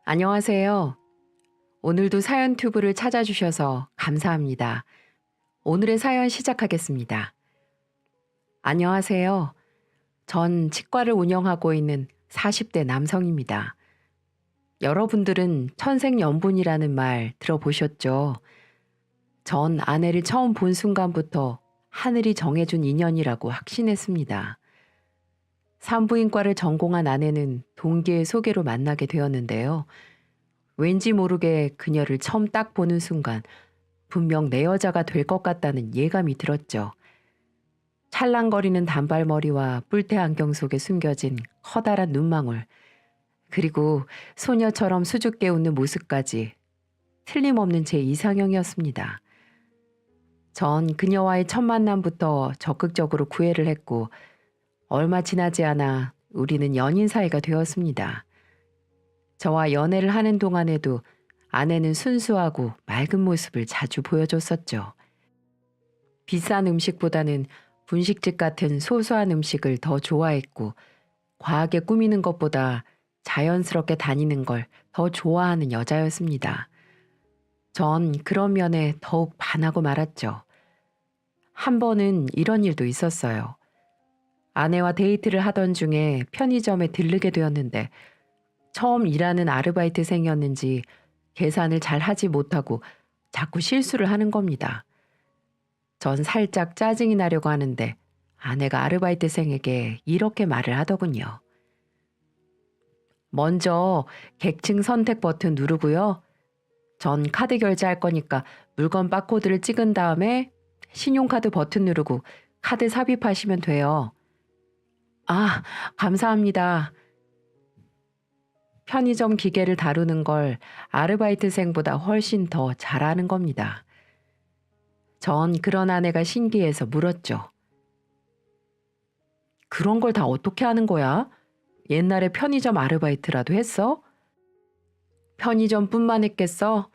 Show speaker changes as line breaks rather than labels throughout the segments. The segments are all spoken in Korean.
안녕하세요. 오늘도 사연 튜브를 찾아주셔서 감사합니다. 오늘의 사연 시작하겠습니다. 안녕하세요. 전 치과를 운영하고 있는 40대 남성입니다. 여러분들은 천생연분이라는 말 들어보셨죠? 전 아내를 처음 본 순간부터 하늘이 정해준 인연이라고 확신했습니다. 산부인과를 전공한 아내는 동기의 소개로 만나게 되었는데요. 왠지 모르게 그녀를 처음 딱 보는 순간 분명 내 여자가 될 것 같다는 예감이 들었죠. 찰랑거리는 단발머리와 뿔테 안경 속에 숨겨진 커다란 눈망울, 그리고 소녀처럼 수줍게 웃는 모습까지 틀림없는 제 이상형이었습니다. 전 그녀와의 첫 만남부터 적극적으로 구애를 했고 얼마 지나지 않아 우리는 연인 사이가 되었습니다. 저와 연애를 하는 동안에도 아내는 순수하고 맑은 모습을 자주 보여줬었죠. 비싼 음식보다는 분식집 같은 소소한 음식을 더 좋아했고 과하게 꾸미는 것보다 자연스럽게 다니는 걸 더 좋아하는 여자였습니다. 전 그런 면에 더욱 반하고 말았죠. 한 번은 이런 일도 있었어요. 아내와 데이트를 하던 중에 편의점에 들르게 되었는데 처음 일하는 아르바이트생이었는지 계산을 잘 하지 못하고 자꾸 실수를 하는 겁니다. 전 살짝 짜증이 나려고 하는데 아내가 아르바이트생에게 이렇게 말을 하더군요. 먼저 객층 선택 버튼 누르고요. 전 카드 결제할 거니까 물건 바코드를 찍은 다음에 신용카드 버튼 누르고 카드 삽입하시면 돼요. 아, 감사합니다. 편의점 기계를 다루는 걸 아르바이트생보다 훨씬 더 잘하는 겁니다. 전 그런 아내가 신기해서 물었죠. 그런 걸 다 어떻게 하는 거야? 옛날에 편의점 아르바이트라도 했어? 편의점뿐만 했겠어?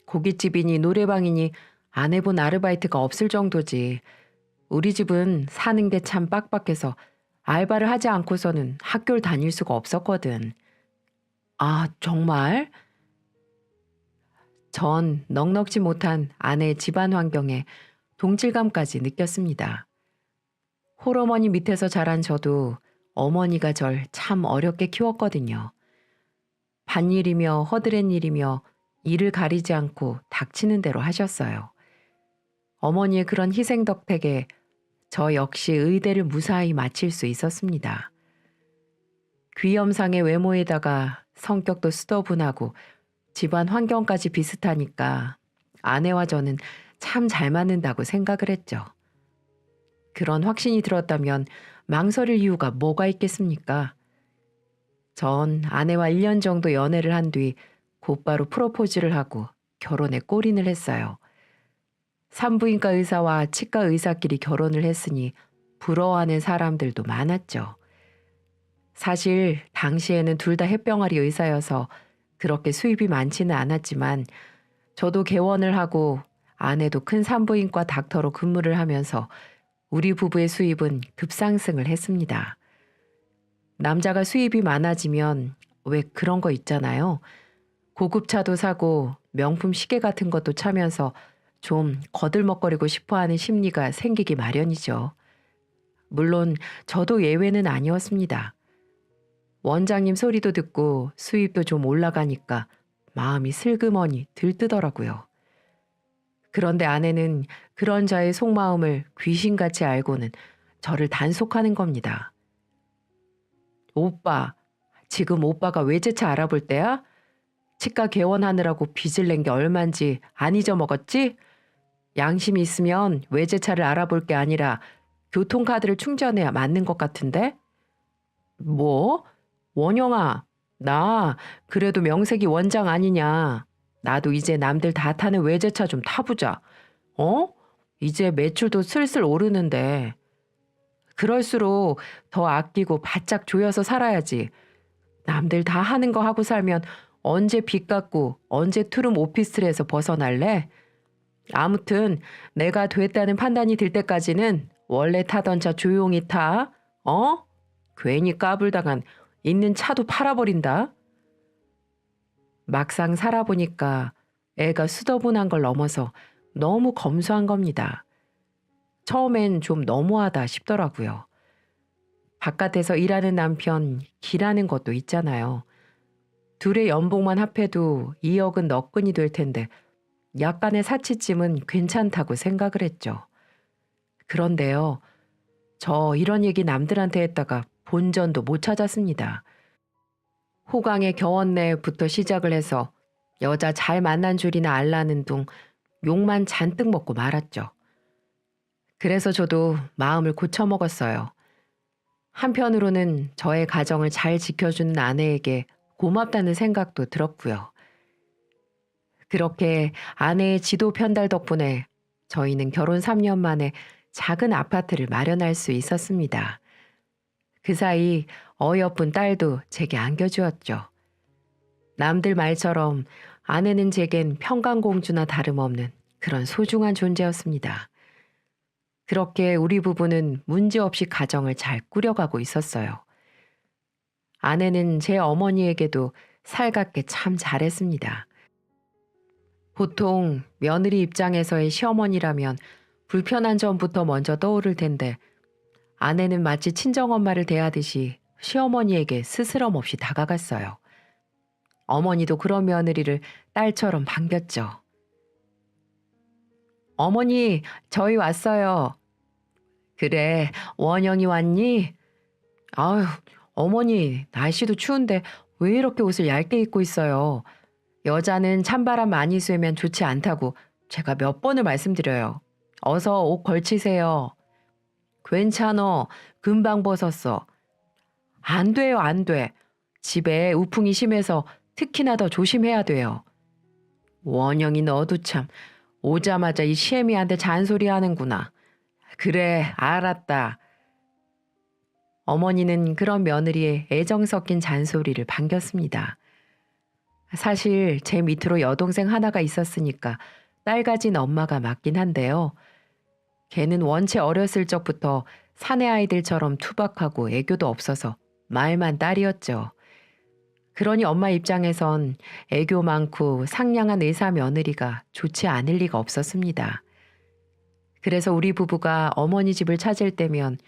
고깃집이니 노래방이니 안 해본 아르바이트가 없을 정도지. 우리 집은 사는 게 참 빡빡해서 알바를 하지 않고서는 학교를 다닐 수가 없었거든. 아, 정말? 전 넉넉지 못한 아내의 집안 환경에 동질감까지 느꼈습니다. 홀어머니 밑에서 자란 저도 어머니가 절 참 어렵게 키웠거든요. 밭일이며 허드렛 일이며 일을 가리지 않고 닥치는 대로 하셨어요. 어머니의 그런 희생 덕택에 저 역시 의대를 무사히 마칠 수 있었습니다. 귀염상의 외모에다가 성격도 수더분하고 집안 환경까지 비슷하니까 아내와 저는 참 잘 맞는다고 생각을 했죠. 그런 확신이 들었다면 망설일 이유가 뭐가 있겠습니까? 전 아내와 1년 정도 연애를 한 뒤 곧바로 프로포즈를 하고 결혼에 골인을 했어요. 산부인과 의사와 치과 의사끼리 결혼을 했으니 부러워하는 사람들도 많았죠. 사실 당시에는 둘 다 햇병아리 의사여서 그렇게 수입이 많지는 않았지만 저도 개원을 하고 아내도 큰 산부인과 닥터로 근무를 하면서 우리 부부의 수입은 급상승을 했습니다. 남자가 수입이 많아지면 왜 그런 거 있잖아요. 고급차도 사고 명품 시계 같은 것도 차면서 좀 거들먹거리고 싶어하는 심리가 생기기 마련이죠. 물론 저도 예외는 아니었습니다. 원장님 소리도 듣고 수입도 좀 올라가니까 마음이 슬그머니 들뜨더라고요. 그런데 아내는 그런 자의 속마음을 귀신같이 알고는 저를 단속하는 겁니다. 오빠, 지금 오빠가 외제차 알아볼 때야? 치과 개원하느라고 빚을 낸 게 얼만지 안 잊어먹었지? 양심이 있으면 외제차를 알아볼 게 아니라 교통카드를 충전해야 맞는 것 같은데? 뭐? 원영아, 나 그래도 명색이 원장 아니냐. 나도 이제 남들 다 타는 외제차 좀 타보자. 어? 이제 매출도 슬슬 오르는데. 그럴수록 더 아끼고 바짝 조여서 살아야지. 남들 다 하는 거 하고 살면 언제 빚 갚고 언제 투룸 오피스텔에서 벗어날래? 아무튼 내가 됐다는 판단이 들 때까지는 원래 타던 차 조용히 타. 어? 괜히 까불다간 있는 차도 팔아버린다. 막상 살아보니까 애가 수더분한 걸 넘어서 너무 검소한 겁니다. 처음엔 좀 너무하다 싶더라고요. 바깥에서 일하는 남편, 기라는 것도 있잖아요. 둘의 연봉만 합해도 2억은 너끈이 될 텐데 약간의 사치쯤은 괜찮다고 생각을 했죠. 그런데요, 저 이런 얘기 남들한테 했다가 본전도 못 찾았습니다. 호강의 겨웠네부터 시작을 해서 여자 잘 만난 줄이나 알라는 둥 욕만 잔뜩 먹고 말았죠. 그래서 저도 마음을 고쳐먹었어요. 한편으로는 저의 가정을 잘 지켜주는 아내에게 고맙다는 생각도 들었고요. 그렇게 아내의 지도 편달 덕분에 저희는 결혼 3년 만에 작은 아파트를 마련할 수 있었습니다. 그 사이 어여쁜 딸도 제게 안겨주었죠. 남들 말처럼 아내는 제겐 평강공주나 다름없는 그런 소중한 존재였습니다. 그렇게 우리 부부는 문제없이 가정을 잘 꾸려가고 있었어요. 아내는 제 어머니에게도 살갑게 참 잘했습니다. 보통 며느리 입장에서의 시어머니라면 불편한 점부터 먼저 떠오를 텐데 아내는 마치 친정엄마를 대하듯이 시어머니에게 스스럼 없이 다가갔어요. 어머니도 그런 며느리를 딸처럼 반겼죠. 어머니, 저희 왔어요. 그래, 원영이 왔니? 아유, 어머니, 날씨도 추운데 왜 이렇게 옷을 얇게 입고 있어요? 여자는 찬바람 많이 쐬면 좋지 않다고 제가 몇 번을 말씀드려요. 어서 옷 걸치세요. 괜찮어. 금방 벗었어. 안 돼요, 안 돼. 집에 우풍이 심해서 특히나 더 조심해야 돼요. 원영이 너도 참 오자마자 이 시애미한테 잔소리 하는구나. 그래, 알았다. 어머니는 그런 며느리의 애정 섞인 잔소리를 반겼습니다. 사실 제 밑으로 여동생 하나가 있었으니까 딸 가진 엄마가 맞긴 한데요. 걔는 원체 어렸을 적부터 사내 아이들처럼 투박하고 애교도 없어서 말만 딸이었죠. 그러니 엄마 입장에선 애교 많고 상냥한 의사 며느리가 좋지 않을 리가 없었습니다. 그래서 우리 부부가 어머니 집을 찾을 때면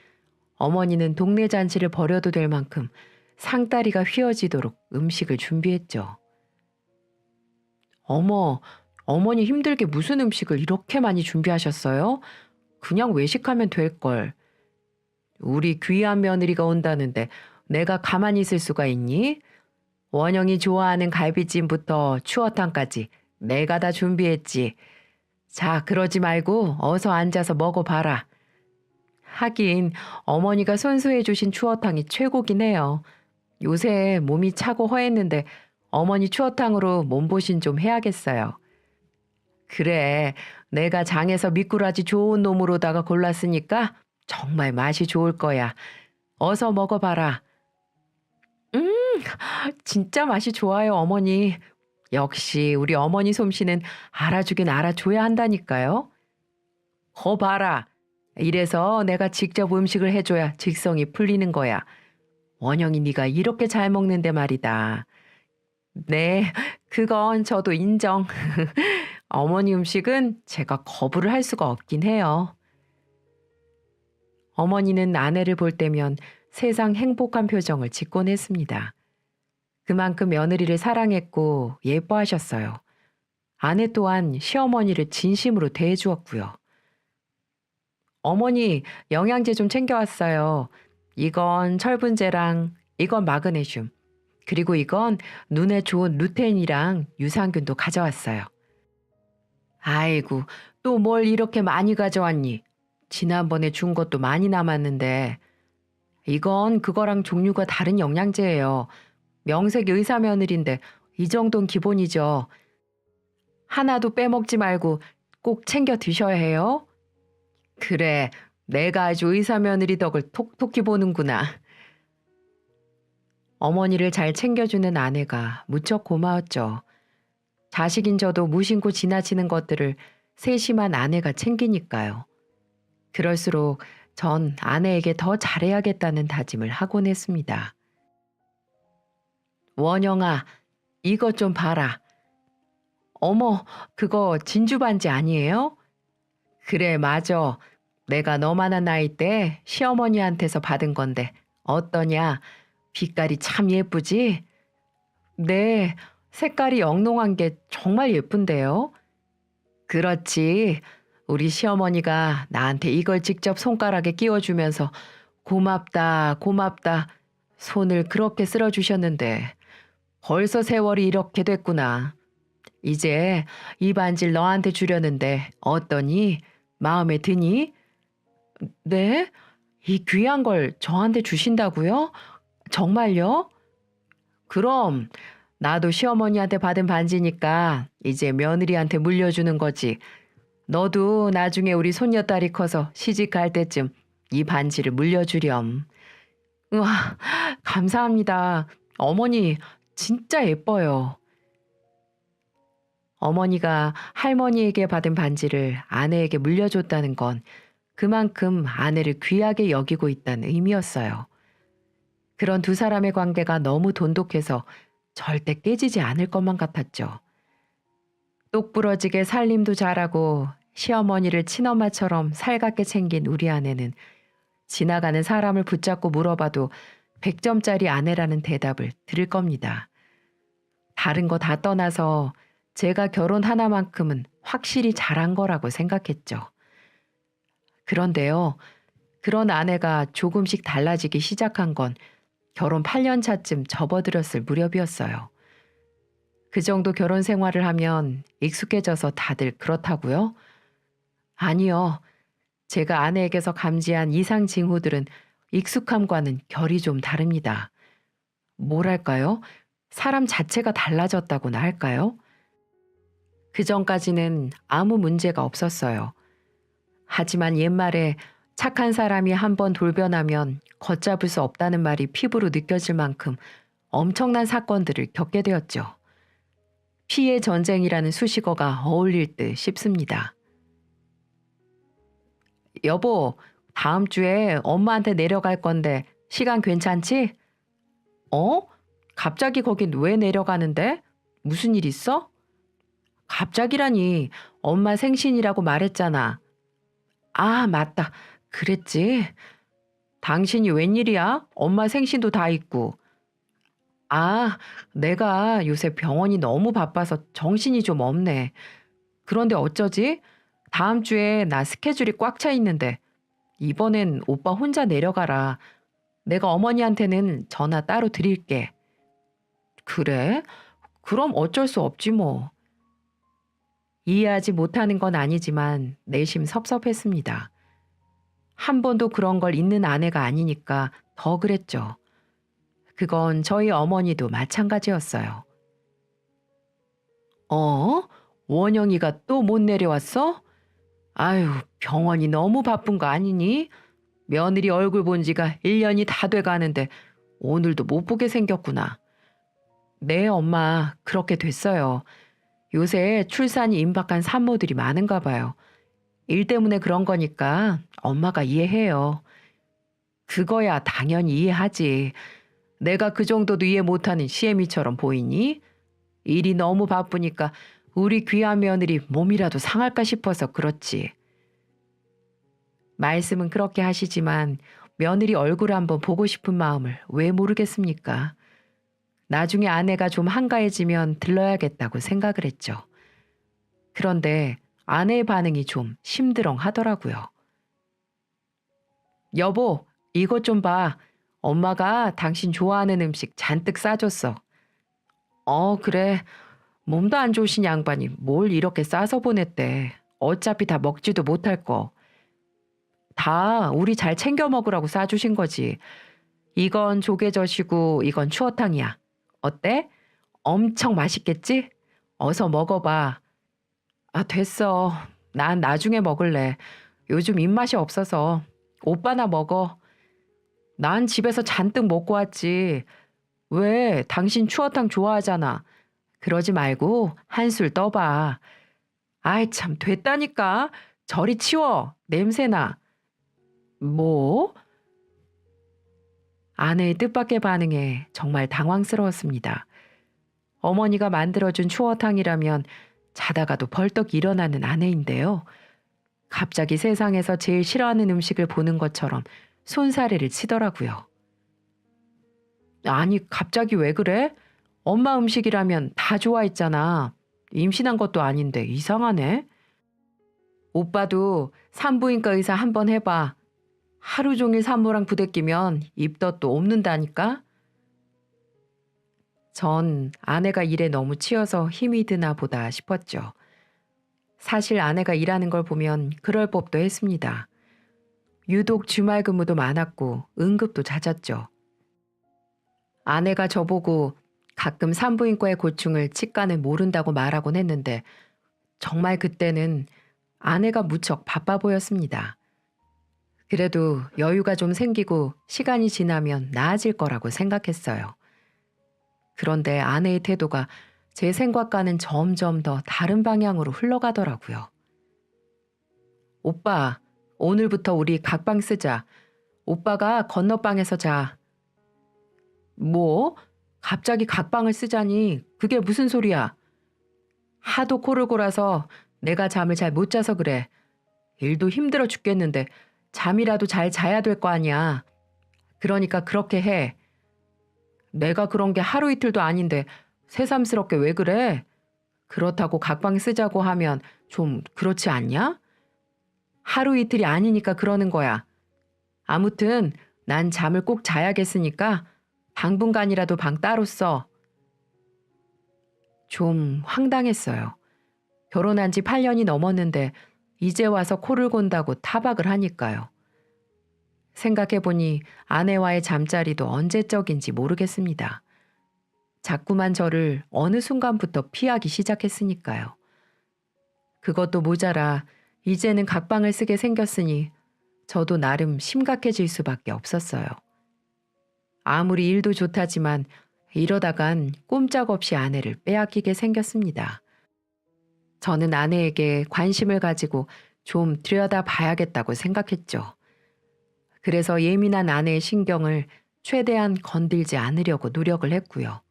어머니는 동네 잔치를 벌여도 될 만큼 상다리가 휘어지도록 음식을 준비했죠. 어머, 어머니 힘들게 무슨 음식을 이렇게 많이 준비하셨어요? 그냥 외식하면 될걸. 우리 귀한 며느리가 온다는데 내가 가만히 있을 수가 있니? 원영이 좋아하는 갈비찜부터 추어탕까지 내가 다 준비했지. 자, 그러지 말고 어서 앉아서 먹어봐라. 하긴 어머니가 손수해 주신 추어탕이 최고긴 해요. 요새 몸이 차고 허했는데 어머니 추어탕으로 몸보신 좀 해야겠어요. 그래, 내가 장에서 미꾸라지 좋은 놈으로다가 골랐으니까 정말 맛이 좋을 거야. 어서 먹어봐라. 음, 진짜 맛이 좋아요, 어머니. 역시 우리 어머니 솜씨는 알아주긴 알아줘야 한다니까요. 거 봐라. 이래서 내가 직접 음식을 해줘야 직성이 풀리는 거야. 원영이 네가 이렇게 잘 먹는데 말이다. 네, 그건 저도 인정. 어머니 음식은 제가 거부를 할 수가 없긴 해요. 어머니는 아내를 볼 때면 세상 행복한 표정을 짓곤 했습니다. 그만큼 며느리를 사랑했고 예뻐하셨어요. 아내 또한 시어머니를 진심으로 대해주었고요. 어머니, 영양제 좀 챙겨왔어요. 이건 철분제랑 이건 마그네슘. 그리고 이건 눈에 좋은 루테인이랑 유산균도 가져왔어요. 아이고, 또 뭘 이렇게 많이 가져왔니? 지난번에 준 것도 많이 남았는데. 이건 그거랑 종류가 다른 영양제예요. 명색 의사 며느리인데 이 정도는 기본이죠. 하나도 빼먹지 말고 꼭 챙겨 드셔야 해요. 그래, 내가 아주 의사 며느리 덕을 톡톡히 보는구나. 어머니를 잘 챙겨주는 아내가 무척 고마웠죠. 자식인 저도 무심코 지나치는 것들을 세심한 아내가 챙기니까요. 그럴수록 전 아내에게 더 잘해야겠다는 다짐을 하곤 했습니다. 원영아, 이것 좀 봐라. 어머, 그거 진주 반지 아니에요? 그래, 맞아. 내가 너만한 나이 때 시어머니한테서 받은 건데 어떠냐? 빛깔이 참 예쁘지? 네, 색깔이 영롱한 게 정말 예쁜데요. 그렇지. 우리 시어머니가 나한테 이걸 직접 손가락에 끼워주면서 고맙다, 고맙다. 손을 그렇게 쓸어주셨는데 벌써 세월이 이렇게 됐구나. 이제 이 반지를 너한테 주려는데 어떠니? 마음에 드니? 네? 이 귀한 걸 저한테 주신다고요? 정말요? 그럼 나도 시어머니한테 받은 반지니까 이제 며느리한테 물려주는 거지. 너도 나중에 우리 손녀딸이 커서 시집 갈 때쯤 이 반지를 물려주렴. 우와, 감사합니다. 어머니, 진짜 예뻐요. 어머니가 할머니에게 받은 반지를 아내에게 물려줬다는 건 그만큼 아내를 귀하게 여기고 있다는 의미였어요. 그런 두 사람의 관계가 너무 돈독해서 절대 깨지지 않을 것만 같았죠. 똑부러지게 살림도 잘하고 시어머니를 친엄마처럼 살갑게 챙긴 우리 아내는 지나가는 사람을 붙잡고 물어봐도 100점짜리 아내라는 대답을 들을 겁니다. 다른 거 다 떠나서 제가 결혼 하나만큼은 확실히 잘한 거라고 생각했죠. 그런데요, 그런 아내가 조금씩 달라지기 시작한 건 결혼 8년 차쯤 접어들었을 무렵이었어요. 그 정도 결혼 생활을 하면 익숙해져서 다들 그렇다고요? 아니요. 제가 아내에게서 감지한 이상 징후들은 익숙함과는 결이 좀 다릅니다. 뭐랄까요? 사람 자체가 달라졌다고나 할까요? 그 전까지는 아무 문제가 없었어요. 하지만 옛말에 착한 사람이 한번 돌변하면 걷잡을 수 없다는 말이 피부로 느껴질 만큼 엄청난 사건들을 겪게 되었죠. 피해 전쟁이라는 수식어가 어울릴 듯 싶습니다. 여보, 다음 주에 엄마한테 내려갈 건데 시간 괜찮지? 어? 갑자기 거긴 왜 내려가는데? 무슨 일 있어? 갑자기라니 엄마 생신이라고 말했잖아. 아, 맞다. 그랬지. 당신이 웬일이야? 엄마 생신도 다 있고. 아, 내가 요새 병원이 너무 바빠서 정신이 좀 없네. 그런데 어쩌지? 다음 주에 나 스케줄이 꽉 차 있는데 이번엔 오빠 혼자 내려가라. 내가 어머니한테는 전화 따로 드릴게. 그래? 그럼 어쩔 수 없지 뭐. 이해하지 못하는 건 아니지만 내심 섭섭했습니다. 한 번도 그런 걸 잊는 아내가 아니니까 더 그랬죠. 그건 저희 어머니도 마찬가지였어요. 어? 원영이가 또 못 내려왔어? 아유, 병원이 너무 바쁜 거 아니니? 며느리 얼굴 본 지가 1년이 다 돼가는데 오늘도 못 보게 생겼구나. 네, 엄마, 그렇게 됐어요. 요새 출산이 임박한 산모들이 많은가 봐요. 일 때문에 그런 거니까 엄마가 이해해요. 그거야 당연히 이해하지. 내가 그 정도도 이해 못하는 시애미처럼 보이니? 일이 너무 바쁘니까 우리 귀한 며느리 몸이라도 상할까 싶어서 그렇지. 말씀은 그렇게 하시지만 며느리 얼굴 한번 보고 싶은 마음을 왜 모르겠습니까? 나중에 아내가 좀 한가해지면 들러야겠다고 생각을 했죠. 그런데 아내의 반응이 좀 심드렁 하더라고요. 여보, 이것 좀 봐. 엄마가 당신 좋아하는 음식 잔뜩 싸줬어. 그래. 몸도 안 좋으신 양반이 뭘 이렇게 싸서 보냈대. 어차피 다 먹지도 못할 거. 다 우리 잘 챙겨 먹으라고 싸주신 거지. 이건 조개젓이고 이건 추어탕이야. 어때? 엄청 맛있겠지? 어서 먹어봐. 아, 됐어. 난 나중에 먹을래. 요즘 입맛이 없어서. 오빠나 먹어. 난 집에서 잔뜩 먹고 왔지. 왜? 당신 추어탕 좋아하잖아. 그러지 말고 한술 떠봐. 아이, 참, 됐다니까. 저리 치워. 냄새나. 뭐? 아내의 뜻밖의 반응에 정말 당황스러웠습니다. 어머니가 만들어준 추어탕이라면 자다가도 벌떡 일어나는 아내인데요. 갑자기 세상에서 제일 싫어하는 음식을 보는 것처럼 손사래를 치더라고요. 아니, 갑자기 왜 그래? 엄마 음식이라면 다 좋아했잖아. 임신한 것도 아닌데 이상하네. 오빠도 산부인과 의사 한번 해봐. 하루 종일 산모랑 부대끼면 입덧도 없는다니까? 전 아내가 일에 너무 치여서 힘이 드나 보다 싶었죠. 사실 아내가 일하는 걸 보면 그럴 법도 했습니다. 유독 주말 근무도 많았고 응급도 잦았죠. 아내가 저보고 가끔 산부인과의 고충을 치과는 모른다고 말하곤 했는데 정말 그때는 아내가 무척 바빠 보였습니다. 그래도 여유가 좀 생기고 시간이 지나면 나아질 거라고 생각했어요. 그런데 아내의 태도가 제 생각과는 점점 더 다른 방향으로 흘러가더라고요. 오빠, 오늘부터 우리 각방 쓰자. 오빠가 건너방에서 자. 뭐? 갑자기 각방을 쓰자니 그게 무슨 소리야? 하도 코를 골아서 내가 잠을 잘 못 자서 그래. 일도 힘들어 죽겠는데 잠이라도 잘 자야 될 거 아니야. 그러니까 그렇게 해. 내가 그런 게 하루 이틀도 아닌데 새삼스럽게 왜 그래? 그렇다고 각방 쓰자고 하면 좀 그렇지 않냐? 하루 이틀이 아니니까 그러는 거야. 아무튼 난 잠을 꼭 자야겠으니까 당분간이라도 방 따로 써. 좀 황당했어요. 결혼한 지 8년이 넘었는데 이제 와서 코를 곤다고 타박을 하니까요. 생각해보니 아내와의 잠자리도 언제적인지 모르겠습니다. 자꾸만 저를 어느 순간부터 피하기 시작했으니까요. 그것도 모자라 이제는 각방을 쓰게 생겼으니 저도 나름 심각해질 수밖에 없었어요. 아무리 일도 좋다지만 이러다간 꼼짝없이 아내를 빼앗기게 생겼습니다. 저는 아내에게 관심을 가지고 좀 들여다봐야겠다고 생각했죠. 그래서 예민한 아내의 신경을 최대한 건들지 않으려고 노력을 했고요.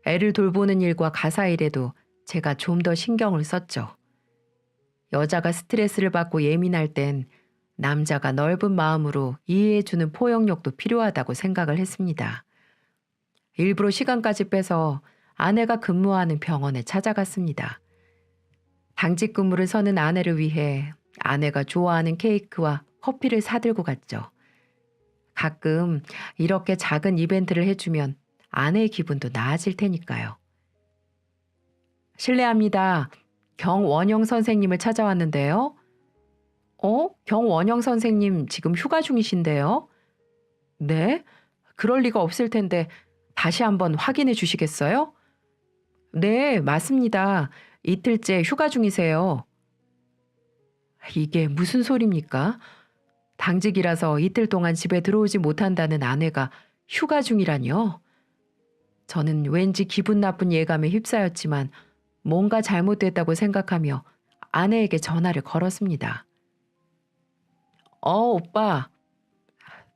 애를 돌보는 일과 가사 일에도 제가 좀 더 신경을 썼죠. 여자가 스트레스를 받고 예민할 땐 남자가 넓은 마음으로 이해해주는 포용력도 필요하다고 생각을 했습니다. 일부러 시간까지 빼서 아내가 근무하는 병원에 찾아갔습니다. 당직 근무를 서는 아내를 위해 아내가 좋아하는 케이크와 커피를 사들고 갔죠. 가끔 이렇게 작은 이벤트를 해주면 아내의 기분도 나아질 테니까요. 실례합니다. 경원영 선생님을 찾아왔는데요. 경원영 선생님 지금 휴가 중이신데요? 네? 그럴 리가 없을 텐데 다시 한번 확인해 주시겠어요? 네, 맞습니다. 이틀째 휴가 중이세요. 이게 무슨 소리입니까? 당직이라서 이틀 동안 집에 들어오지 못한다는 아내가 휴가 중이라니요? 저는 왠지 기분 나쁜 예감에 휩싸였지만 뭔가 잘못됐다고 생각하며 아내에게 전화를 걸었습니다. 오빠.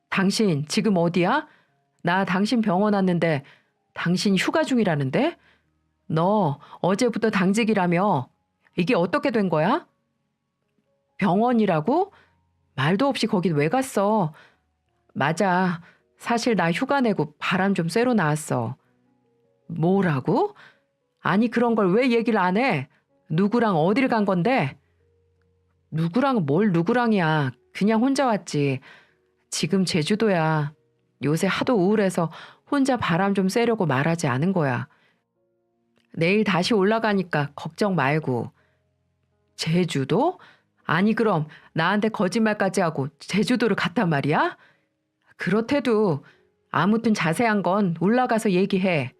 당신 지금 어디야? 나 당신 병원 왔는데 당신 휴가 중이라는데? 너 어제부터 당직이라며? 이게 어떻게 된 거야? 병원이라고? 말도 없이 거긴 왜 갔어? 맞아. 사실 나 휴가 내고 바람 좀 쐬러 나왔어. 뭐라고? 아니 그런 걸 왜 얘기를 안 해? 누구랑 어딜 간 건데? 누구랑 뭘 누구랑이야. 그냥 혼자 왔지. 지금 제주도야. 요새 하도 우울해서 혼자 바람 좀 쐬려고 말하지 않은 거야. 내일 다시 올라가니까 걱정 말고. 제주도? 아니 그럼 나한테 거짓말까지 하고 제주도를 갔단 말이야? 그렇대도 아무튼 자세한 건 올라가서 얘기해.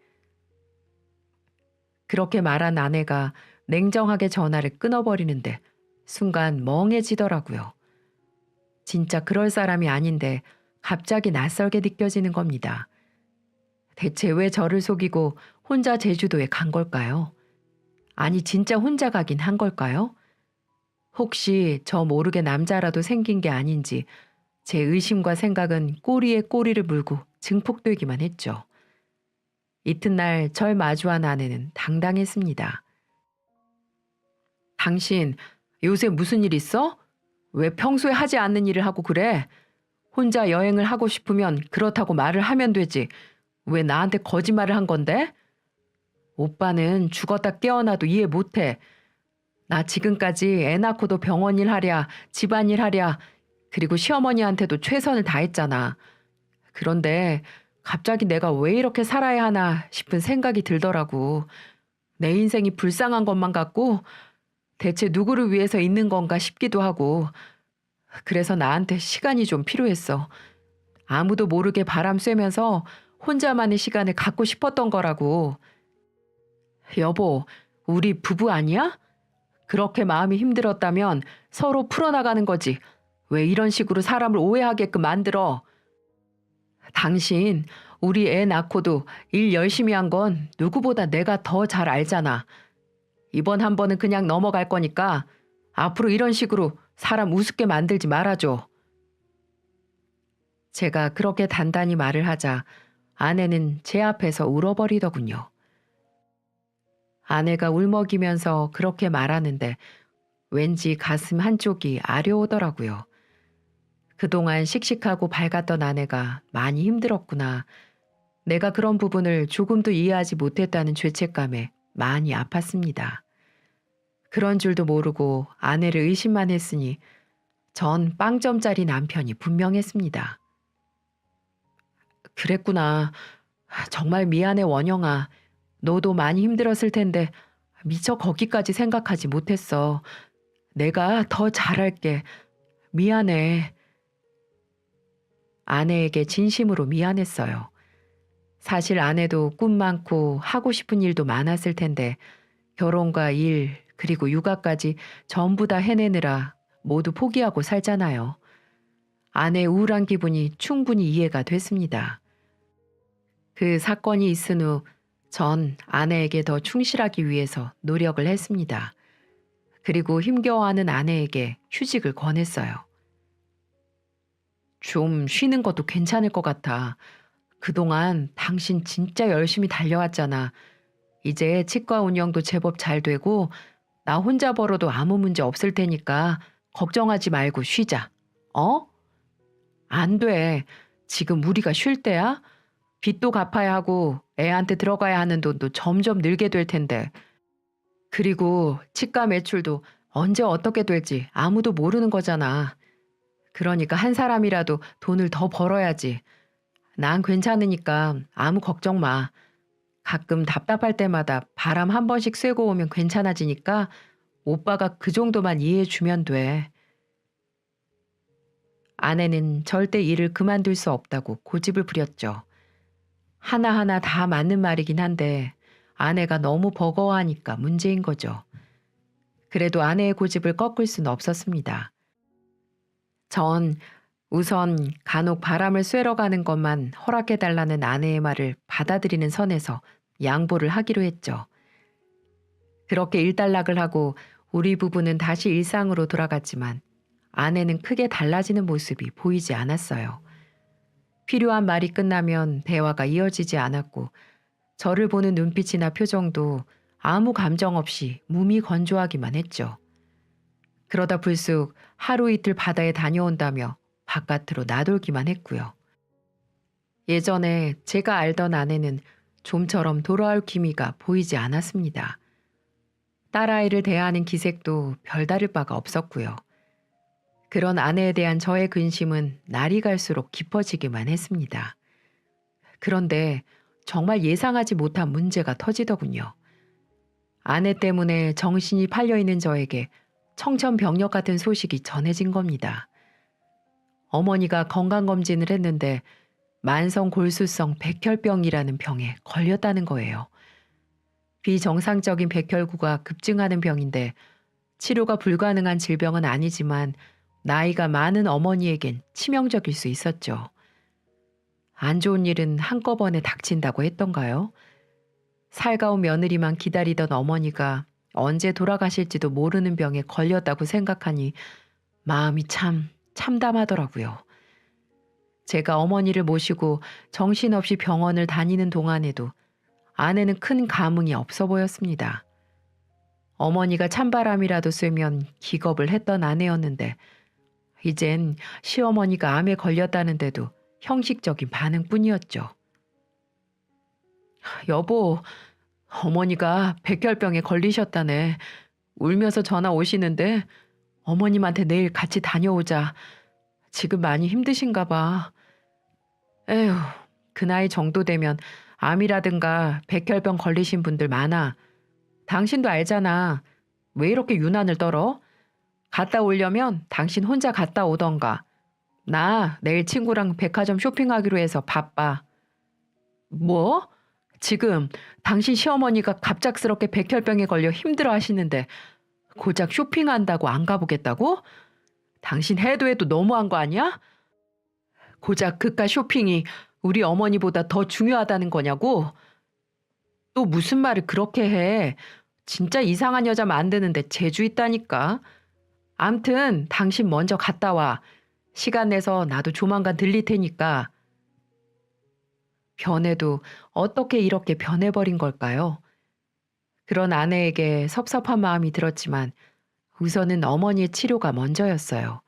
그렇게 말한 아내가 냉정하게 전화를 끊어버리는데 순간 멍해지더라고요. 진짜 그럴 사람이 아닌데 갑자기 낯설게 느껴지는 겁니다. 대체 왜 저를 속이고 혼자 제주도에 간 걸까요? 아니 진짜 혼자 가긴 한 걸까요? 혹시 저 모르게 남자라도 생긴 게 아닌지 제 의심과 생각은 꼬리에 꼬리를 물고 증폭되기만 했죠. 이튿날 절 마주한 아내는 당당했습니다. 당신 요새 무슨 일 있어? 왜 평소에 하지 않는 일을 하고 그래? 혼자 여행을 하고 싶으면 그렇다고 말을 하면 되지. 왜 나한테 거짓말을 한 건데? 오빠는 죽었다 깨어나도 이해 못해. 나 지금까지 애 낳고도 병원 일 하랴, 집안일 하랴, 그리고 시어머니한테도 최선을 다했잖아. 그런데 갑자기 내가 왜 이렇게 살아야 하나 싶은 생각이 들더라고. 내 인생이 불쌍한 것만 같고 대체 누구를 위해서 있는 건가 싶기도 하고. 그래서 나한테 시간이 좀 필요했어. 아무도 모르게 바람 쐬면서 혼자만의 시간을 갖고 싶었던 거라고. 여보, 우리 부부 아니야? 그렇게 마음이 힘들었다면 서로 풀어나가는 거지. 왜 이런 식으로 사람을 오해하게끔 만들어? 당신, 우리 애 낳고도 일 열심히 한 건 누구보다 내가 더 잘 알잖아. 이번 한 번은 그냥 넘어갈 거니까 앞으로 이런 식으로 사람 우습게 만들지 말아줘. 제가 그렇게 단단히 말을 하자 아내는 제 앞에서 울어버리더군요. 아내가 울먹이면서 그렇게 말하는데 왠지 가슴 한쪽이 아려오더라고요. 그동안 씩씩하고 밝았던 아내가 많이 힘들었구나. 내가 그런 부분을 조금도 이해하지 못했다는 죄책감에 많이 아팠습니다. 그런 줄도 모르고 아내를 의심만 했으니 전 빵점짜리 남편이 분명했습니다. 그랬구나. 정말 미안해 원영아. 너도 많이 힘들었을 텐데 미처 거기까지 생각하지 못했어. 내가 더 잘할게. 미안해. 아내에게 진심으로 미안했어요. 사실 아내도 꿈 많고 하고 싶은 일도 많았을 텐데 결혼과 일 그리고 육아까지 전부 다 해내느라 모두 포기하고 살잖아요. 아내의 우울한 기분이 충분히 이해가 됐습니다. 그 사건이 있은 후 전 아내에게 더 충실하기 위해서 노력을 했습니다. 그리고 힘겨워하는 아내에게 휴직을 권했어요. 좀 쉬는 것도 괜찮을 것 같아. 그동안 당신 진짜 열심히 달려왔잖아. 이제 치과 운영도 제법 잘 되고 나 혼자 벌어도 아무 문제 없을 테니까 걱정하지 말고 쉬자. 어? 안 돼. 지금 우리가 쉴 때야? 빚도 갚아야 하고 애한테 들어가야 하는 돈도 점점 늘게 될 텐데. 그리고 치과 매출도 언제 어떻게 될지 아무도 모르는 거잖아. 그러니까 한 사람이라도 돈을 더 벌어야지. 난 괜찮으니까 아무 걱정 마. 가끔 답답할 때마다 바람 한 번씩 쐬고 오면 괜찮아지니까 오빠가 그 정도만 이해해 주면 돼. 아내는 절대 일을 그만둘 수 없다고 고집을 부렸죠. 하나하나 다 맞는 말이긴 한데 아내가 너무 버거워하니까 문제인 거죠. 그래도 아내의 고집을 꺾을 수는 없었습니다. 전 우선 간혹 바람을 쐬러 가는 것만 허락해달라는 아내의 말을 받아들이는 선에서 양보를 하기로 했죠. 그렇게 일단락을 하고 우리 부부는 다시 일상으로 돌아갔지만 아내는 크게 달라지는 모습이 보이지 않았어요. 필요한 말이 끝나면 대화가 이어지지 않았고 저를 보는 눈빛이나 표정도 아무 감정 없이 무미건조하기만 했죠. 그러다 불쑥 하루 이틀 바다에 다녀온다며 바깥으로 나돌기만 했고요. 예전에 제가 알던 아내는 좀처럼 돌아올 기미가 보이지 않았습니다. 딸아이를 대하는 기색도 별다를 바가 없었고요. 그런 아내에 대한 저의 근심은 날이 갈수록 깊어지기만 했습니다. 그런데 정말 예상하지 못한 문제가 터지더군요. 아내 때문에 정신이 팔려있는 저에게 청천벽력 같은 소식이 전해진 겁니다. 어머니가 건강검진을 했는데 만성골수성 백혈병이라는 병에 걸렸다는 거예요. 비정상적인 백혈구가 급증하는 병인데 치료가 불가능한 질병은 아니지만 나이가 많은 어머니에겐 치명적일 수 있었죠. 안 좋은 일은 한꺼번에 닥친다고 했던가요? 살가운 며느리만 기다리던 어머니가 언제 돌아가실지도 모르는 병에 걸렸다고 생각하니 마음이 참 참담하더라고요. 제가 어머니를 모시고 정신없이 병원을 다니는 동안에도 아내는 큰 감흥이 없어 보였습니다. 어머니가 찬바람이라도 쐬면 기겁을 했던 아내였는데 이젠 시어머니가 암에 걸렸다는데도 형식적인 반응뿐이었죠. 여보, 어머니가 백혈병에 걸리셨다네. 울면서 전화 오시는데 어머님한테 내일 같이 다녀오자. 지금 많이 힘드신가 봐. 에휴, 그 나이 정도 되면 암이라든가 백혈병 걸리신 분들 많아. 당신도 알잖아. 왜 이렇게 유난을 떨어? 갔다 오려면 당신 혼자 갔다 오던가. 나 내일 친구랑 백화점 쇼핑하기로 해서 바빠. 뭐? 지금 당신 시어머니가 갑작스럽게 백혈병에 걸려 힘들어 하시는데 고작 쇼핑한다고 안 가보겠다고? 당신 해도 너무한 거 아니야? 고작 그깟 쇼핑이 우리 어머니보다 더 중요하다는 거냐고? 또 무슨 말을 그렇게 해? 진짜 이상한 여자 만드는데 재주 있다니까. 암튼 당신 먼저 갔다 와. 시간 내서 나도 조만간 들릴 테니까. 변해도 어떻게 이렇게 변해버린 걸까요? 그런 아내에게 섭섭한 마음이 들었지만 우선은 어머니의 치료가 먼저였어요.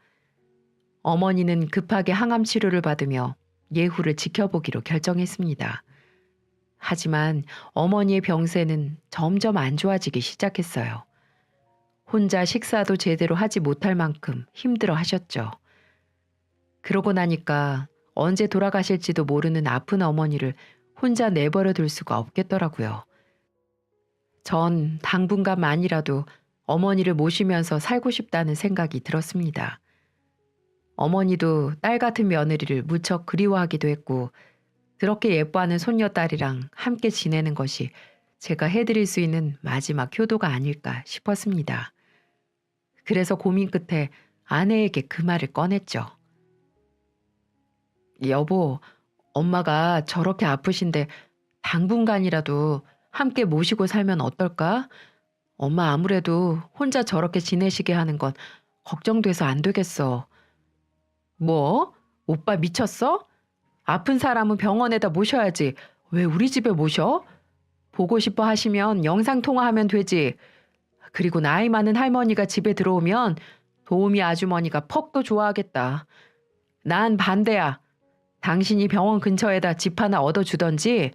어머니는 급하게 항암 치료를 받으며 예후를 지켜보기로 결정했습니다. 하지만 어머니의 병세는 점점 안 좋아지기 시작했어요. 혼자 식사도 제대로 하지 못할 만큼 힘들어 하셨죠. 그러고 나니까 언제 돌아가실지도 모르는 아픈 어머니를 혼자 내버려 둘 수가 없겠더라고요. 전 당분간만이라도 어머니를 모시면서 살고 싶다는 생각이 들었습니다. 어머니도 딸 같은 며느리를 무척 그리워하기도 했고 그렇게 예뻐하는 손녀딸이랑 함께 지내는 것이 제가 해드릴 수 있는 마지막 효도가 아닐까 싶었습니다. 그래서 고민 끝에 아내에게 그 말을 꺼냈죠. 여보, 엄마가 저렇게 아프신데 당분간이라도 함께 모시고 살면 어떨까? 엄마 아무래도 혼자 저렇게 지내시게 하는 건 걱정돼서 안 되겠어. 뭐? 오빠 미쳤어? 아픈 사람은 병원에다 모셔야지. 왜 우리 집에 모셔? 보고 싶어 하시면 영상통화하면 되지. 그리고 나이 많은 할머니가 집에 들어오면 도우미 아주머니가 퍽도 좋아하겠다. 난 반대야. 당신이 병원 근처에다 집 하나 얻어주던지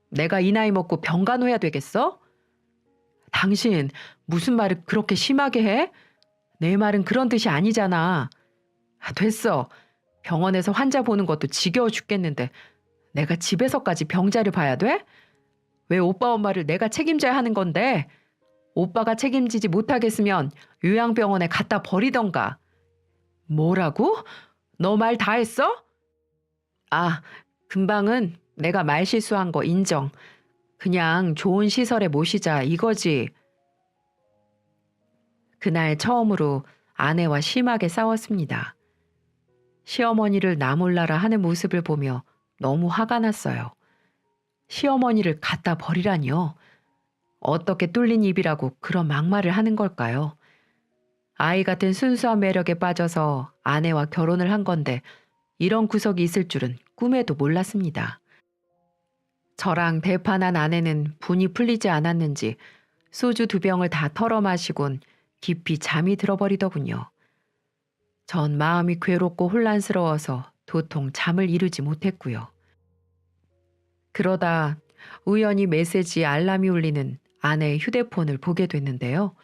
내가 이 나이 먹고 병간호해야 되겠어? 당신 무슨 말을 그렇게 심하게 해? 내 말은 그런 뜻이 아니잖아. 됐어. 병원에서 환자 보는 것도 지겨워 죽겠는데 내가 집에서까지 병자를 봐야 돼? 왜 오빠 엄마를 내가 책임져야 하는 건데? 오빠가 책임지지 못하겠으면 요양병원에 갖다 버리던가. 뭐라고? 너 말 다 했어? 아, 금방은 내가 말 실수한 거 인정. 그냥 좋은 시설에 모시자 이거지. 그날 처음으로 아내와 심하게 싸웠습니다. 시어머니를 나 몰라라 하는 모습을 보며 너무 화가 났어요. 시어머니를 갖다 버리라니요. 어떻게 뚫린 입이라고 그런 막말을 하는 걸까요? 아이 같은 순수한 매력에 빠져서 아내와 결혼을 한 건데 이런 구석이 있을 줄은 꿈에도 몰랐습니다. 저랑 대판한 아내는 분이 풀리지 않았는지 소주 2병을 다 털어 마시곤 깊이 잠이 들어버리더군요. 전 마음이 괴롭고 혼란스러워서 도통 잠을 이루지 못했고요. 그러다 우연히 메시지 알람이 울리는 아내의 휴대폰을 보게 됐는데요.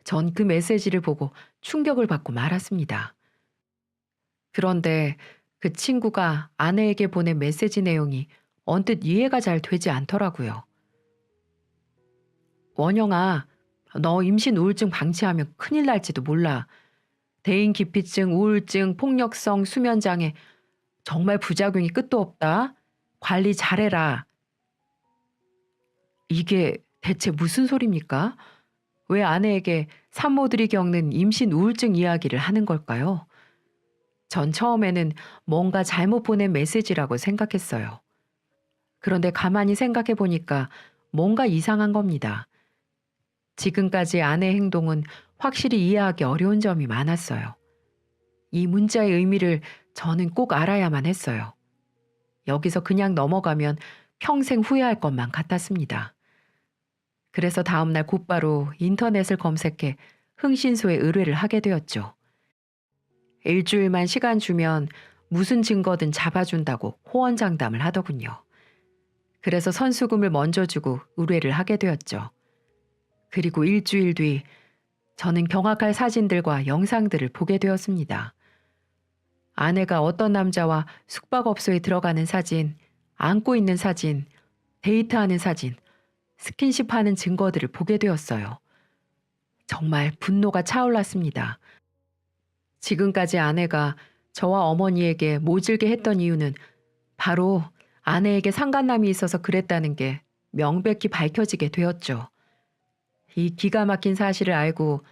전 그 메시지를 보고 충격을 받고 말았습니다. 그런데 그 친구가 아내에게 보낸 메시지 내용이 언뜻 이해가 잘 되지 않더라고요. 원영아, 너 임신 우울증 방치하면 큰일 날지도 몰라. 대인기피증, 우울증, 폭력성, 수면장애 정말 부작용이 끝도 없다. 관리 잘해라. 이게 대체 무슨 소리입니까? 왜 아내에게 산모들이 겪는 임신 우울증 이야기를 하는 걸까요? 전 처음에는 뭔가 잘못 보낸 메시지라고 생각했어요. 그런데 가만히 생각해 보니까 뭔가 이상한 겁니다. 지금까지 아내의 행동은 확실히 이해하기 어려운 점이 많았어요. 이 문자의 의미를 저는 꼭 알아야만 했어요. 여기서 그냥 넘어가면 평생 후회할 것만 같았습니다. 그래서 다음날 곧바로 인터넷을 검색해 흥신소에 의뢰를 하게 되었죠. 일주일만 시간 주면 무슨 증거든 잡아준다고 호언장담을 하더군요. 그래서 선수금을 먼저 주고 의뢰를 하게 되었죠. 그리고 일주일 뒤 저는 경악할 사진들과 영상들을 보게 되었습니다. 아내가 어떤 남자와 숙박업소에 들어가는 사진, 안고 있는 사진, 데이트하는 사진, 스킨십하는 증거들을 보게 되었어요. 정말 분노가 차올랐습니다. 지금까지 아내가 저와 어머니에게 모질게 했던 이유는 바로 아내에게 상간남이 있어서 그랬다는 게 명백히 밝혀지게 되었죠. 이 기가 막힌 사실을 알고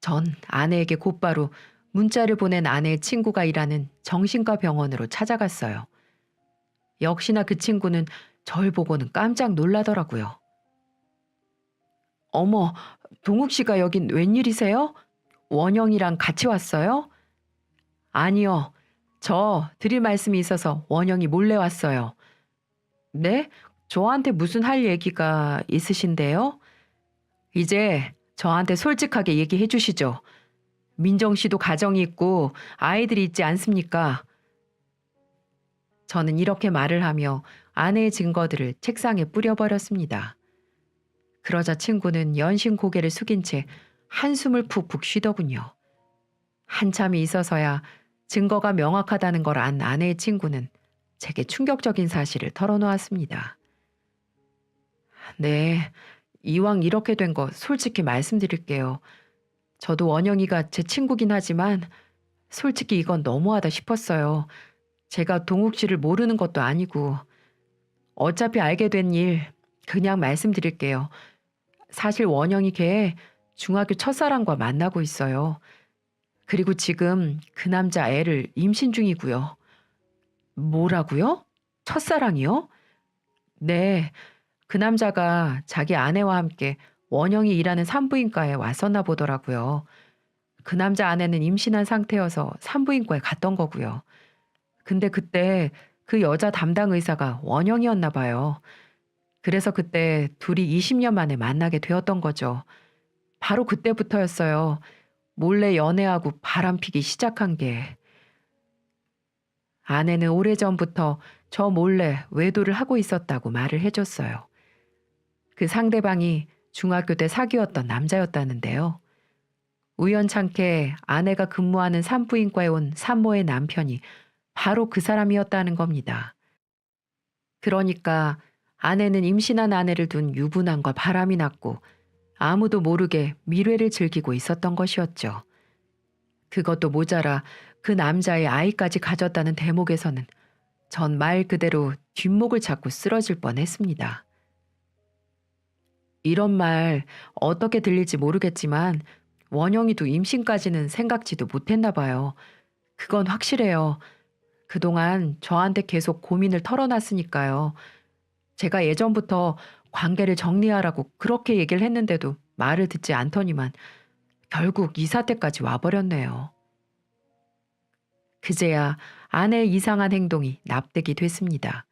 전 아내에게 곧바로 문자를 보낸 아내의 친구가 일하는 정신과 병원으로 찾아갔어요. 역시나 그 친구는 절 보고는 깜짝 놀라더라고요. 어머, 동욱 씨가 여긴 웬일이세요? 원영이랑 같이 왔어요? 아니요. 저 드릴 말씀이 있어서 원영이 몰래 왔어요. 네? 저한테 무슨 할 얘기가 있으신데요? 이제 저한테 솔직하게 얘기해 주시죠. 민정 씨도 가정이 있고 아이들이 있지 않습니까? 저는 이렇게 말을 하며 아내의 증거들을 책상에 뿌려버렸습니다. 그러자 친구는 연신 고개를 숙인 채 한숨을 푹푹 쉬더군요. 한참이 있어서야 증거가 명확하다는 걸 안 아내의 친구는 제게 충격적인 사실을 털어놓았습니다. 네, 이왕 이렇게 된 거 솔직히 말씀드릴게요. 저도 원영이가 제 친구긴 하지만 솔직히 이건 너무하다 싶었어요. 제가 동욱 씨를 모르는 것도 아니고 어차피 알게 된 일 그냥 말씀드릴게요. 사실 원영이 걔 중학교 첫사랑과 만나고 있어요. 그리고 지금 그 남자 애를 임신 중이고요. 뭐라고요? 첫사랑이요? 네, 그 남자가 자기 아내와 함께 원영이 일하는 산부인과에 왔었나 보더라고요. 그 남자 아내는 임신한 상태여서 산부인과에 갔던 거고요. 근데 그때 그 여자 담당 의사가 원영이었나 봐요. 그래서 그때 둘이 20년 만에 만나게 되었던 거죠. 바로 그때부터였어요. 몰래 연애하고 바람피기 시작한 게. 아내는 오래전부터 저 몰래 외도를 하고 있었다고 말을 해줬어요. 그 상대방이 중학교 때 사귀었던 남자였다는데요. 우연찮게 아내가 근무하는 산부인과에 온 산모의 남편이 바로 그 사람이었다는 겁니다. 그러니까 아내는 임신한 아내를 둔 유부남과 바람이 났고 아무도 모르게 미래를 즐기고 있었던 것이었죠. 그것도 모자라 그 남자의 아이까지 가졌다는 대목에서는 전 말 그대로 뒷목을 잡고 쓰러질 뻔했습니다. 이런 말 어떻게 들릴지 모르겠지만 원영이도 임신까지는 생각지도 못했나 봐요. 그건 확실해요. 그동안 저한테 계속 고민을 털어놨으니까요. 제가 예전부터 관계를 정리하라고 그렇게 얘기를 했는데도 말을 듣지 않더니만 결국 이 사태까지 와버렸네요. 그제야 아내의 이상한 행동이 납득이 됐습니다.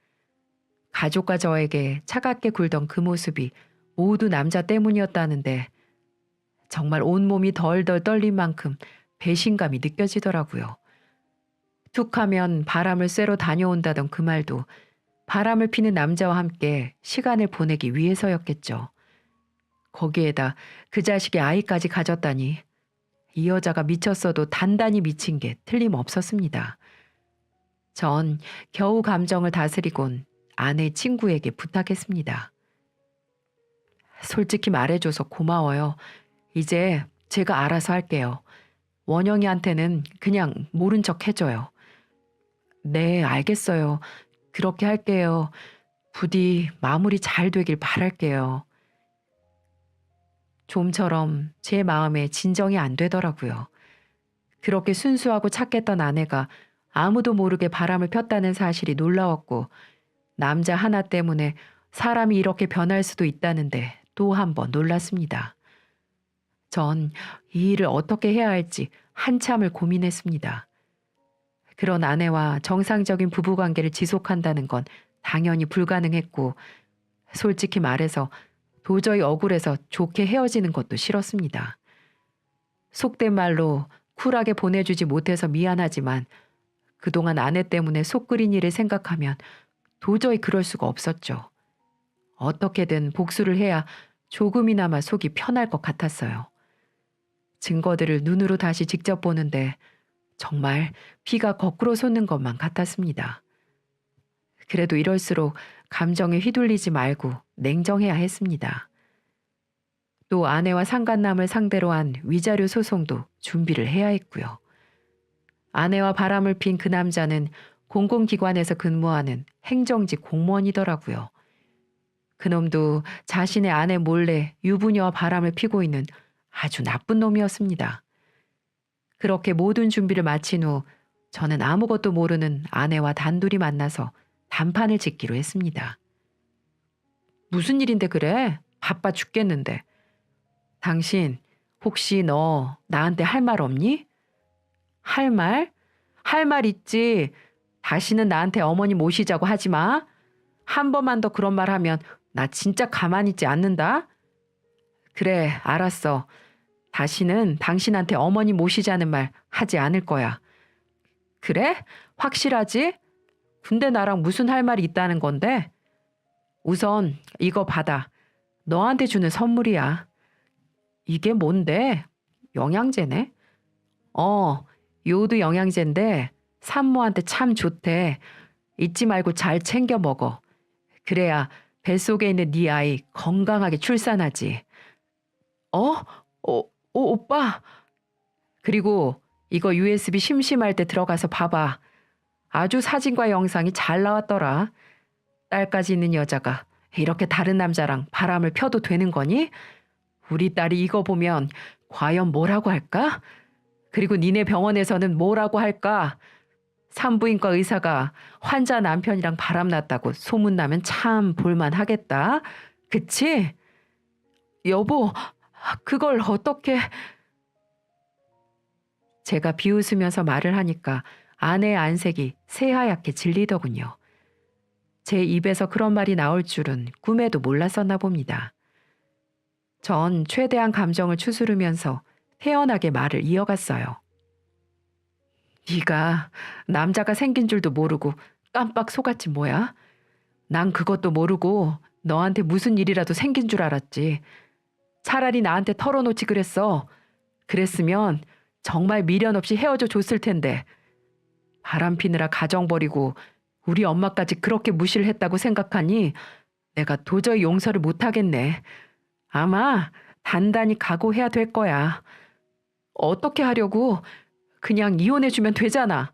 가족과 저에게 차갑게 굴던 그 모습이 모두 남자 때문이었다는데 정말 온몸이 덜덜 떨린 만큼 배신감이 느껴지더라고요. 툭하면 바람을 쐬러 다녀온다던 그 말도 바람을 피는 남자와 함께 시간을 보내기 위해서였겠죠. 거기에다 그 자식의 아이까지 가졌다니 이 여자가 미쳤어도 단단히 미친 게 틀림없었습니다. 전 겨우 감정을 다스리곤 아내 친구에게 부탁했습니다. 솔직히 말해줘서 고마워요. 이제 제가 알아서 할게요. 원영이한테는 그냥 모른 척 해줘요. 네, 알겠어요. 그렇게 할게요. 부디 마무리 잘 되길 바랄게요. 좀처럼 제 마음에 진정이 안 되더라고요. 그렇게 순수하고 착했던 아내가 아무도 모르게 바람을 폈다는 사실이 놀라웠고 남자 하나 때문에 사람이 이렇게 변할 수도 있다는데 또 한 번 놀랐습니다. 전 이 일을 어떻게 해야 할지 한참을 고민했습니다. 그런 아내와 정상적인 부부관계를 지속한다는 건 당연히 불가능했고 솔직히 말해서 도저히 억울해서 좋게 헤어지는 것도 싫었습니다. 속된 말로 쿨하게 보내주지 못해서 미안하지만 그동안 아내 때문에 속 끓인 일을 생각하면 도저히 그럴 수가 없었죠. 어떻게든 복수를 해야 조금이나마 속이 편할 것 같았어요. 증거들을 눈으로 다시 직접 보는데 정말 피가 거꾸로 솟는 것만 같았습니다. 그래도 이럴수록 감정에 휘둘리지 말고 냉정해야 했습니다. 또 아내와 상간남을 상대로 한 위자료 소송도 준비를 해야 했고요. 아내와 바람을 핀 그 남자는 공공기관에서 근무하는 행정직 공무원이더라고요. 그놈도 자신의 아내 몰래 유부녀와 바람을 피고 있는 아주 나쁜 놈이었습니다. 그렇게 모든 준비를 마친 후 저는 아무것도 모르는 아내와 단둘이 만나서 단판을 짓기로 했습니다. 무슨 일인데 그래? 바빠 죽겠는데. 당신 혹시 너 나한테 할 말 없니? 할 말? 할 말 있지. 다시는 나한테 어머니 모시자고 하지 마. 한 번만 더 그런 말 하면 나 진짜 가만히 있지 않는다. 그래, 알았어. 다시는 당신한테 어머니 모시자는 말 하지 않을 거야. 그래? 확실하지? 근데 나랑 무슨 할 말이 있다는 건데? 우선 이거 받아. 너한테 주는 선물이야. 이게 뭔데? 영양제네? 요오드 영양제인데 산모한테 참 좋대. 잊지 말고 잘 챙겨 먹어. 그래야 뱃속에 있는 네 아이 건강하게 출산하지. 오빠. 그리고 이거 USB 심심할 때 들어가서 봐봐. 아주 사진과 영상이 잘 나왔더라. 딸까지 있는 여자가 이렇게 다른 남자랑 바람을 펴도 되는 거니? 우리 딸이 이거 보면 과연 뭐라고 할까? 그리고 니네 병원에서는 뭐라고 할까? 산부인과 의사가 환자 남편이랑 바람났다고 소문나면 참 볼만하겠다. 그치? 여보, 그걸 어떻게... 제가 비웃으면서 말을 하니까 아내의 안색이 새하얗게 질리더군요. 제 입에서 그런 말이 나올 줄은 꿈에도 몰랐었나 봅니다. 전 최대한 감정을 추스르면서 태연하게 말을 이어갔어요. 네가 남자가 생긴 줄도 모르고 깜빡 속았지 뭐야? 난 그것도 모르고 너한테 무슨 일이라도 생긴 줄 알았지. 차라리 나한테 털어놓지 그랬어. 그랬으면 정말 미련 없이 헤어져 줬을 텐데. 바람 피느라 가정 버리고 우리 엄마까지 그렇게 무시를 했다고 생각하니 내가 도저히 용서를 못하겠네. 아마 단단히 각오해야 될 거야. 어떻게 하려고? 그냥 이혼해주면 되잖아.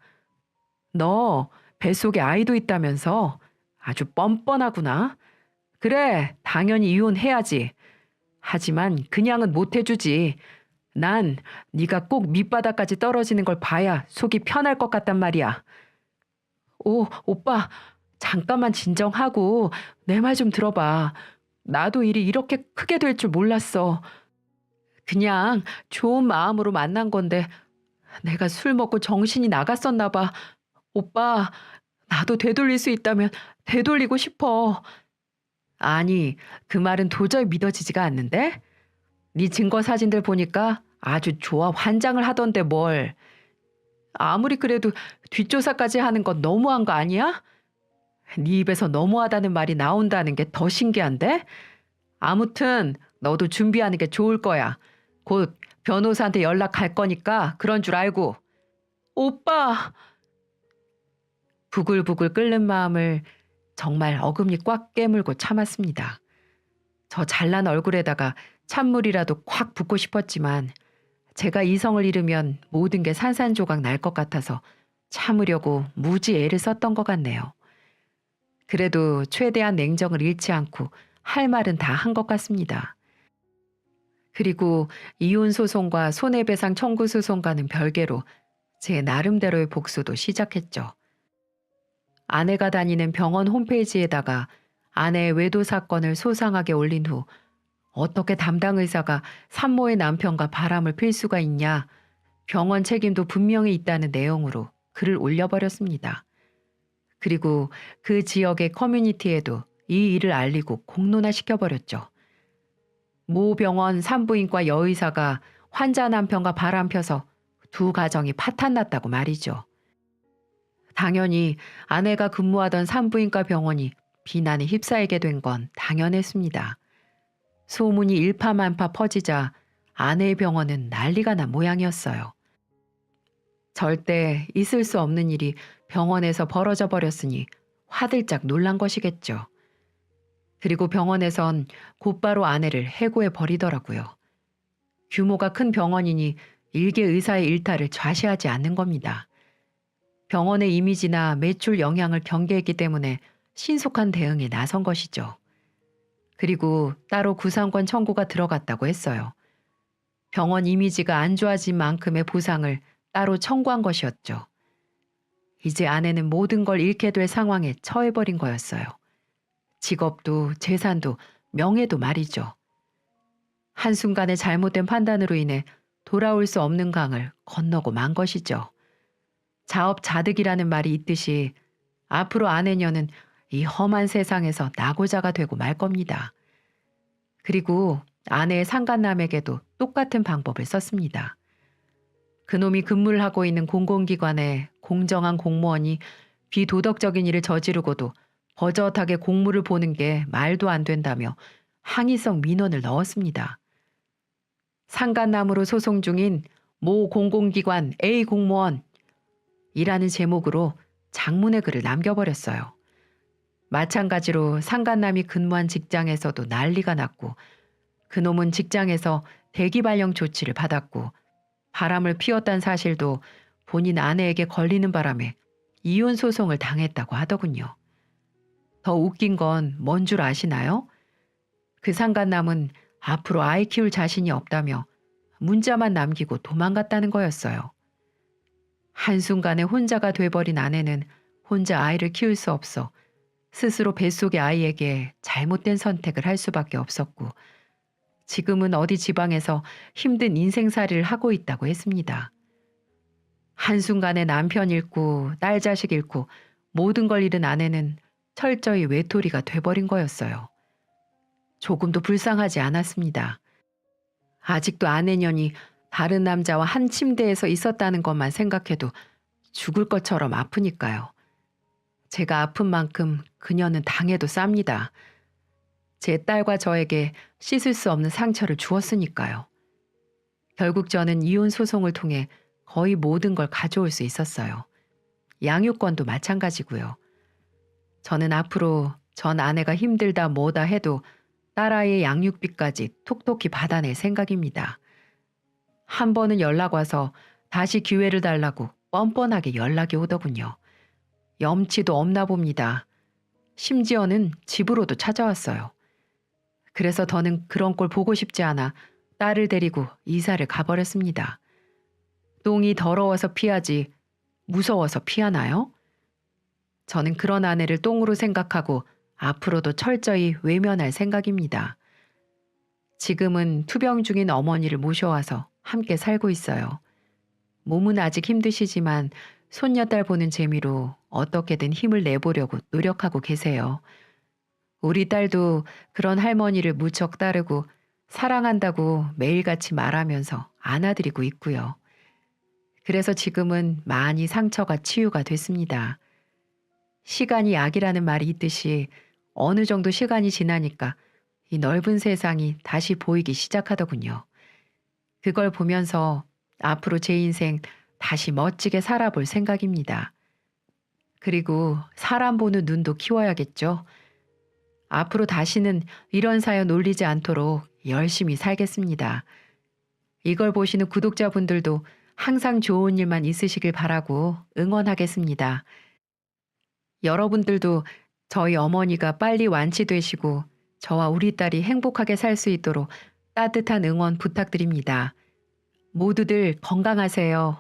너 뱃속에 아이도 있다면서 아주 뻔뻔하구나. 그래, 당연히 이혼해야지. 하지만 그냥은 못 해주지. 난 네가 꼭 밑바닥까지 떨어지는 걸 봐야 속이 편할 것 같단 말이야. 오빠, 잠깐만 진정하고 내 말 좀 들어봐. 나도 일이 이렇게 크게 될 줄 몰랐어. 그냥 좋은 마음으로 만난 건데 내가 술 먹고 정신이 나갔었나 봐. 오빠, 나도 되돌릴 수 있다면 되돌리고 싶어. 아니, 그 말은 도저히 믿어지지가 않는데? 네 증거 사진들 보니까 아주 좋아 환장을 하던데 뭘. 아무리 그래도 뒷조사까지 하는 건 너무한 거 아니야? 네 입에서 너무하다는 말이 나온다는 게 더 신기한데? 아무튼 너도 준비하는 게 좋을 거야. 곧 변호사한테 연락할 거니까 그런 줄 알고. 오빠! 부글부글 끓는 마음을 정말 어금니 꽉 깨물고 참았습니다. 저 잘난 얼굴에다가 찬물이라도 콱 붓고 싶었지만 제가 이성을 잃으면 모든 게 산산조각 날 것 같아서 참으려고 무지 애를 썼던 것 같네요. 그래도 최대한 냉정을 잃지 않고 할 말은 다 한 것 같습니다. 그리고 이혼 소송과 손해배상 청구 소송과는 별개로 제 나름대로의 복수도 시작했죠. 아내가 다니는 병원 홈페이지에다가 아내의 외도 사건을 소상하게 올린 후 어떻게 담당 의사가 산모의 남편과 바람을 필 수가 있냐, 병원 책임도 분명히 있다는 내용으로 글을 올려버렸습니다. 그리고 그 지역의 커뮤니티에도 이 일을 알리고 공론화시켜버렸죠. 모 병원 산부인과 여의사가 환자 남편과 바람 펴서 두 가정이 파탄났다고 말이죠. 당연히 아내가 근무하던 산부인과 병원이 비난에 휩싸이게 된 건 당연했습니다. 소문이 일파만파 퍼지자 아내의 병원은 난리가 난 모양이었어요. 절대 있을 수 없는 일이 병원에서 벌어져 버렸으니 화들짝 놀란 것이겠죠. 그리고 병원에선 곧바로 아내를 해고해 버리더라고요. 규모가 큰 병원이니 일개 의사의 일탈을 좌시하지 않는 겁니다. 병원의 이미지나 매출 영향을 경계했기 때문에 신속한 대응에 나선 것이죠. 그리고 따로 구상권 청구가 들어갔다고 했어요. 병원 이미지가 안 좋아진 만큼의 보상을 따로 청구한 것이었죠. 이제 아내는 모든 걸 잃게 될 상황에 처해버린 거였어요. 직업도 재산도 명예도 말이죠. 한순간의 잘못된 판단으로 인해 돌아올 수 없는 강을 건너고 만 것이죠. 자업자득이라는 말이 있듯이 앞으로 아내녀는 이 험한 세상에서 낙오자가 되고 말 겁니다. 그리고 아내의 상간남에게도 똑같은 방법을 썼습니다. 그놈이 근무를 하고 있는 공공기관에 공정한 공무원이 비도덕적인 일을 저지르고도 버젓하게 공무를 보는 게 말도 안 된다며 항의성 민원을 넣었습니다. 상간남으로 소송 중인 모 공공기관 A 공무원 이라는 제목으로 장문의 글을 남겨버렸어요. 마찬가지로 상간남이 근무한 직장에서도 난리가 났고 그놈은 직장에서 대기 발령 조치를 받았고 바람을 피웠다는 사실도 본인 아내에게 걸리는 바람에 이혼 소송을 당했다고 하더군요. 더 웃긴 건 뭔 줄 아시나요? 그 상간남은 앞으로 아이 키울 자신이 없다며 문자만 남기고 도망갔다는 거였어요. 한순간에 혼자가 돼버린 아내는 혼자 아이를 키울 수 없어 스스로 뱃속의 아이에게 잘못된 선택을 할 수밖에 없었고 지금은 어디 지방에서 힘든 인생살이를 하고 있다고 했습니다. 한순간에 남편 잃고 딸 자식 잃고 모든 걸 잃은 아내는 철저히 외톨이가 돼버린 거였어요. 조금도 불쌍하지 않았습니다. 아직도 아내년이 다른 남자와 한 침대에서 있었다는 것만 생각해도 죽을 것처럼 아프니까요. 제가 아픈 만큼 그녀는 당해도 쌉니다. 제 딸과 저에게 씻을 수 없는 상처를 주었으니까요. 결국 저는 이혼 소송을 통해 거의 모든 걸 가져올 수 있었어요. 양육권도 마찬가지고요. 저는 앞으로 전 아내가 힘들다 뭐다 해도 딸아이의 양육비까지 톡톡히 받아낼 생각입니다. 한 번은 연락 와서 다시 기회를 달라고 뻔뻔하게 연락이 오더군요. 염치도 없나 봅니다. 심지어는 집으로도 찾아왔어요. 그래서 더는 그런 꼴 보고 싶지 않아 딸을 데리고 이사를 가버렸습니다. 똥이 더러워서 피하지 무서워서 피하나요? 저는 그런 아내를 똥으로 생각하고 앞으로도 철저히 외면할 생각입니다. 지금은 투병 중인 어머니를 모셔와서 함께 살고 있어요. 몸은 아직 힘드시지만 손녀딸 보는 재미로 어떻게든 힘을 내보려고 노력하고 계세요. 우리 딸도 그런 할머니를 무척 따르고 사랑한다고 매일같이 말하면서 안아드리고 있고요. 그래서 지금은 많이 상처가 치유가 됐습니다. 시간이 약이라는 말이 있듯이 어느 정도 시간이 지나니까 이 넓은 세상이 다시 보이기 시작하더군요. 그걸 보면서 앞으로 제 인생 다시 멋지게 살아볼 생각입니다. 그리고 사람 보는 눈도 키워야겠죠. 앞으로 다시는 이런 사연 올리지 않도록 열심히 살겠습니다. 이걸 보시는 구독자분들도 항상 좋은 일만 있으시길 바라고 응원하겠습니다. 여러분들도 저희 어머니가 빨리 완치되시고 저와 우리 딸이 행복하게 살 수 있도록 따뜻한 응원 부탁드립니다. 모두들 건강하세요.